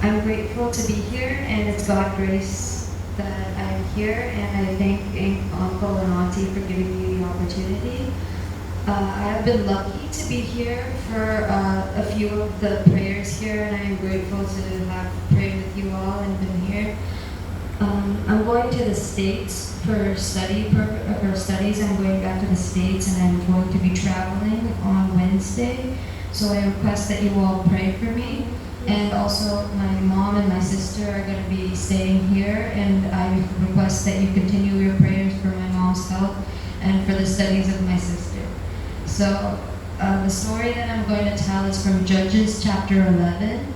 I'm grateful to be here, and it's God's grace that I'm here, and I thank Uncle and Auntie for giving me the opportunity. I've been lucky to be here for a few of the prayers here, and I'm grateful to have prayed with you all and been here. I'm going to the States for studies. I'm going back to the States, and I'm going to be traveling on Wednesday. So I request that you all pray for me. And also, my mom and my sister are going to be staying here, and I request that you continue your prayers for my mom's health and for the studies of my sister. So, the story that I'm going to tell is from Judges chapter 11,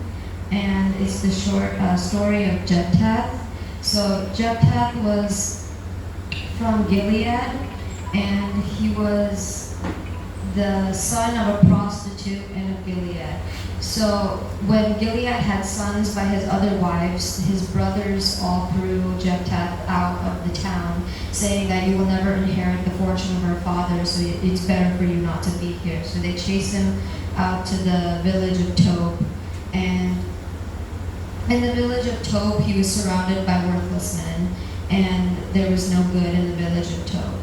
and it's the short story of Jephthah. So, Jephthah was from Gilead, and he was the son of a prostitute in Gilead. So when Gilead had sons by his other wives, his brothers all threw Jephthah out of the town, saying that you will never inherit the fortune of our father, so it's better for you not to be here. So they chased him out to the village of Tob. And in the village of Tob, he was surrounded by worthless men, and there was no good in the village of Tob.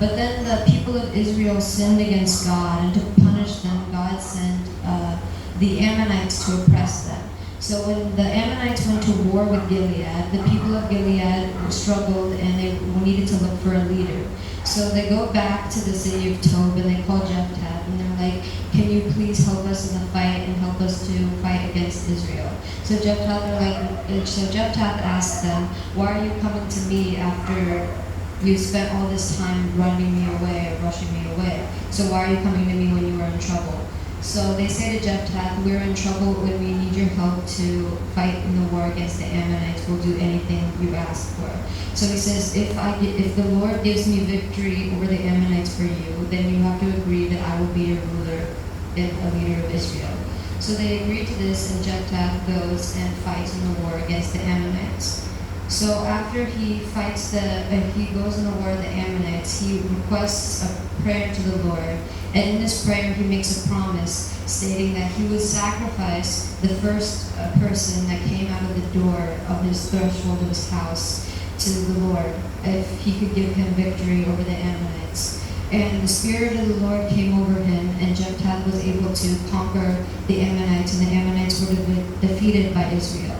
But then the people of Israel sinned against God, and to punish them, God sent the Ammonites to oppress them. So when the Ammonites went to war with Gilead, the people of Gilead struggled and they needed to look for a leader. So they go back to the city of Tob and they call Jephthah and they're like, can you please help us in the fight and help us to fight against Israel? So Jephthah asked them, why are you coming to me after you spent all this time running me away or rushing me away? So why are you coming to me when you are in trouble? So they say to Jephthah, we're in trouble when we need your help to fight in the war against the Ammonites. We'll do anything you ask for. So he says, if the Lord gives me victory over the Ammonites for you, then you have to agree that I will be your ruler and a leader of Israel. So they agree to this, and Jephthah goes and fights in the war against the Ammonites. So after he goes in the war with the Ammonites, he requests a prayer to the Lord. And in this prayer, he makes a promise stating that he would sacrifice the first person that came out of the door of his threshold of his house to the Lord if he could give him victory over the Ammonites. And the Spirit of the Lord came over him, and Jephthah was able to conquer the Ammonites, and the Ammonites were defeated by Israel.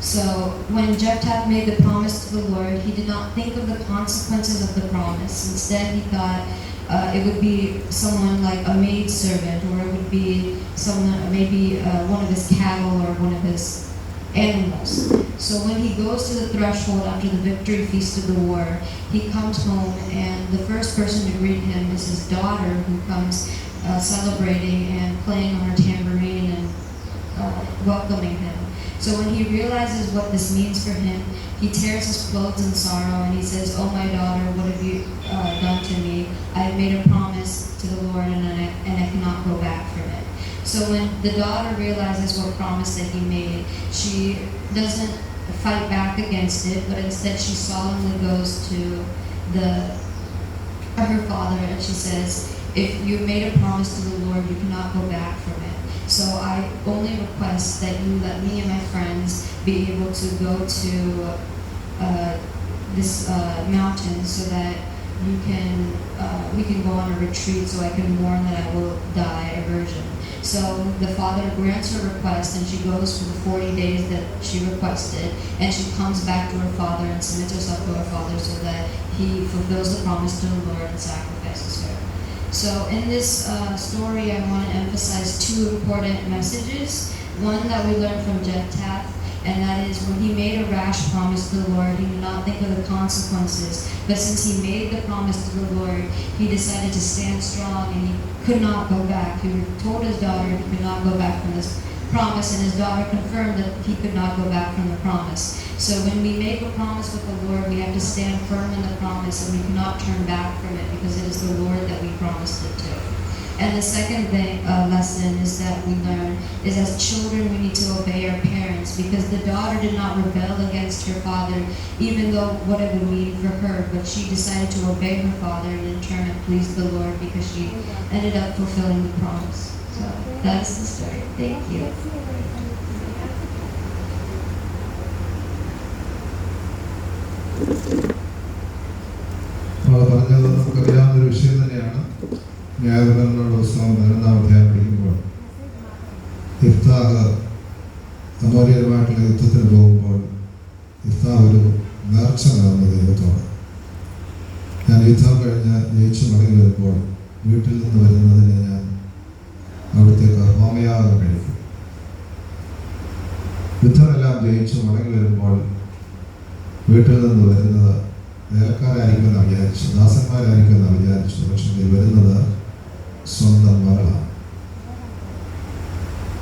So when Jephthah made the promise to the Lord, he did not think of the consequences of the promise. Instead, he thought it would be someone like a maidservant, or it would be someone, maybe one of his cattle or one of his animals. So when he goes to the threshold after the victory feast of the war, he comes home, and the first person to greet him is his daughter, who comes celebrating and playing on her tambourine and welcoming him. So when he realizes what this means for him, he tears his clothes in sorrow and he says, oh my daughter, what have you done to me? I have made a promise to the Lord and I cannot go back from it. So when the daughter realizes what promise that he made, she doesn't fight back against it, but instead she solemnly goes to her father and she says, if you made a promise to the Lord, you cannot go back from it. So I only request that you let me and my friends be able to go to this mountain so that we can go on a retreat so I can warn that I will die a virgin. So the father grants her request, and she goes for the 40 days that she requested, and she comes back to her father and submits herself to her father so that he fulfills the promise to the Lord and sacrifices her. So in this story, I want to emphasize two important messages. One that we learned from Jephthah, and that is when he made a rash promise to the Lord, he did not think of the consequences. But since he made the promise to the Lord, he decided to stand strong, and he could not go back. He told his daughter he could not go back from this promise, and his daughter confirmed that he could not go back from the promise. So when we make a promise with the Lord, we have to stand firm in the promise, and we cannot turn back from it because it is the Lord that we promised it to. And the second lesson is that we learn is as children we need to obey our parents, because the daughter did not rebel against her father, even though what it would mean for her, but she decided to obey her father, and in turn it pleased the Lord because she ended up fulfilling the promise. So that's the story. Thank you. അമൂല്യമായിട്ടുള്ള യുദ്ധത്തിന് പോകുമ്പോൾ ഇഫ്താഹ് ഒരു നേർച്ച നേർന്നു ദൈവത്തോട്. ഞാൻ യുദ്ധം കഴിഞ്ഞ് ജയിച്ചു മടങ്ങി വരുമ്പോൾ വീട്ടിൽ നിന്ന് വരുന്നതിന് ഞാൻ അവിടത്തേക്ക് ഹോമയാഗം കഴിക്കും. യുദ്ധമെല്ലാം ജയിച്ചു മടങ്ങി വരുമ്പോൾ വീട്ടിൽ നിന്ന് വരുന്നത് വേലക്കാരായിരിക്കുമെന്ന് വിചാരിച്ചു, ദാസന്മാരായിരിക്കുമെന്ന് വിചാരിച്ചു. പക്ഷേ വരുന്നത് സ്വന്തം മകളാണ്.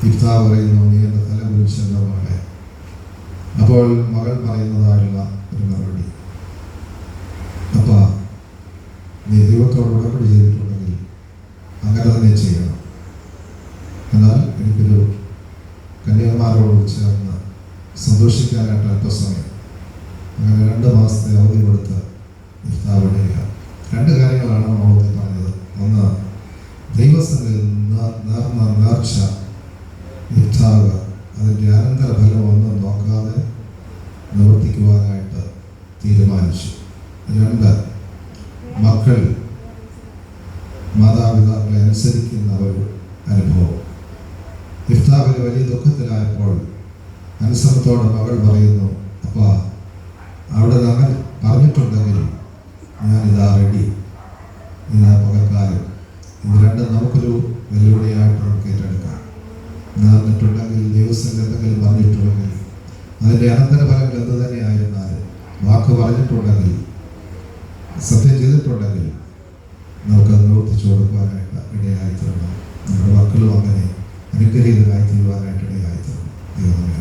ഇഫ്താഹ് പറയുന്നു, നീ എൻ്റെ തല കുറിച്ചെന്ന മകളെ. അപ്പോൾ മകൾ പറയുന്നതായുള്ള ഒരു മറുപടി, അപ്പാ നീ ദൈവത്തോട് ഉടമ്പടി ചെയ്തിട്ടുണ്ടെങ്കിൽ അങ്ങനെ തന്നെ ചെയ്യണം. എന്നാൽ എനിക്കൊരു കന്യാകുമാരോട് ചേർന്ന് സന്തോഷിക്കാനായിട്ട് അല്പസമയം, അങ്ങനെ 2 മാസത്തെ അവധി കൊടുത്ത് ഇഫ്താഹ് വിടുക. 2 കാര്യങ്ങളാണ് നമ്മളോട് പറഞ്ഞത്. ഒന്ന്, ദൈവസ്ഥനിൽ നേർന്ന നേർച്ച ഇഫ്താഹ് അതിൻ്റെ അനന്തരഫലം ഒന്നും നോക്കാതെ നിവർത്തിക്കുവാനായിട്ട് തീരുമാനിച്ചു. 2, മക്കൾ മാതാപിതാക്കളെ അനുസരിക്കുന്ന ഒരു അനുഭവം. ഇഫ്താഹിൽ വലിയ ദുഃഖത്തിലായപ്പോൾ അനുസരണത്തോടെ മകൾ പറയുന്നു, അപ്പാ അവിടെ നമ്മൾ പറഞ്ഞിട്ടുണ്ടെങ്കിൽ ഞാനിതാ റെഡി, ഇതാ പകൽക്കാലം. ഇത് രണ്ടും നമുക്കൊരു വെല്ലുവിളിയായിട്ട് നമുക്ക് ഏറ്റെടുക്കാം. നടന്നിട്ടുണ്ടെങ്കിൽ ദിവസം എന്തെങ്കിലും പറഞ്ഞിട്ടുണ്ടെങ്കിൽ അതിൻ്റെ അനന്തരഫലങ്ങൾ എന്ത് തന്നെയായിരുന്നാലും വാക്ക് പറഞ്ഞിട്ടുണ്ടെങ്കിൽ സത്യം ചെയ്തിട്ടുണ്ടെങ്കിൽ നമുക്കത് നിവർത്തിച്ചു കൊടുക്കുവാനായിട്ട് ഇടയായിത്തീരണം. നമ്മുടെ മക്കളും അങ്ങനെ അനുഗ്രഹീതരായി തീരുവാനായിട്ട് ഇടയായിത്തീരണം. ദൈവമേ.